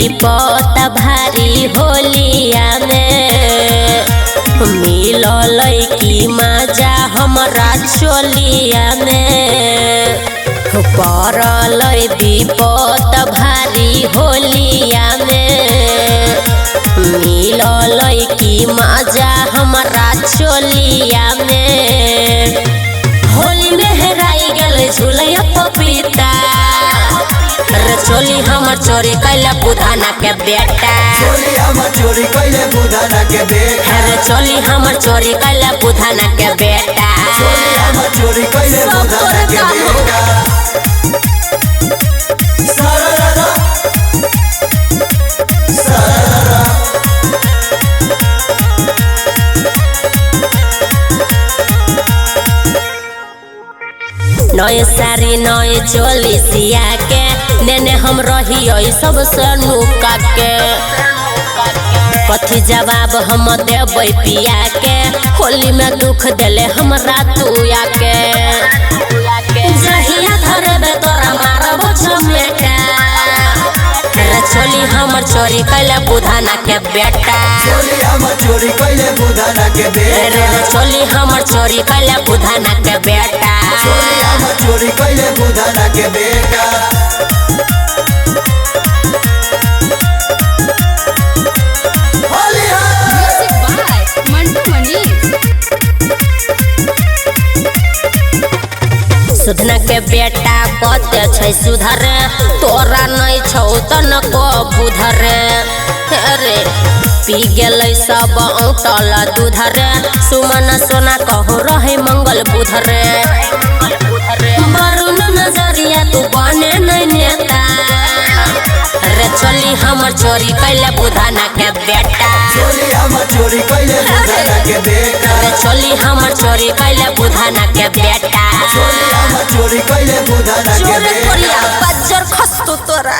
विपत भारी होलिया में मिलल की मजा हमरा चोलिया में पड़ल विपत भारी होलिया में मिलल की मजा हमरा चोलिया में होली में हेराई गल झूलिया पपीता रे चोली हमर चोरी कैले बुधाना के बेटा चोली हमर चोरी कैले बुधाना के बेटा रे चोली हमर चोरी कैले बुधाना के बेटा चोली हमर चोरी कैले बुधाना के बेटा सारा नए सारी नए चोली सिया के नेने हम रही सब नुका के कथी जवाब हम देबै पिया के होली में दुख देले हमरा तुया के जहिया धरबे तोरा मारबो झमेटा रे चोली हमर चोरी कैले बुधाना के बेटा चोली हमर चोरी कैले बुधाना के बेटा रे चोली हमर चोरी कैले बुधाना के बेटा चोली हमर चोरी कैले बुधाना के बेटा सुधना के बेटा कते छै सुधर तोरा नहीं छौ तन को बुधर रे पी गेलै सब औटल दूधर सुमन सोना कहू रहे मंगल बुधर वरुण नजरिया तू बने नहीं नेता रे चोली हमर चोरी कैले बुधाना के बेटा चोली हमर चोरी कैले बुधाना के बेटा रे चोली हमर चोरी कैले बुधाना के बेटा चोली हमर चोरी कैले बुधाना के बेटा बज्जर खस्तो तोरा।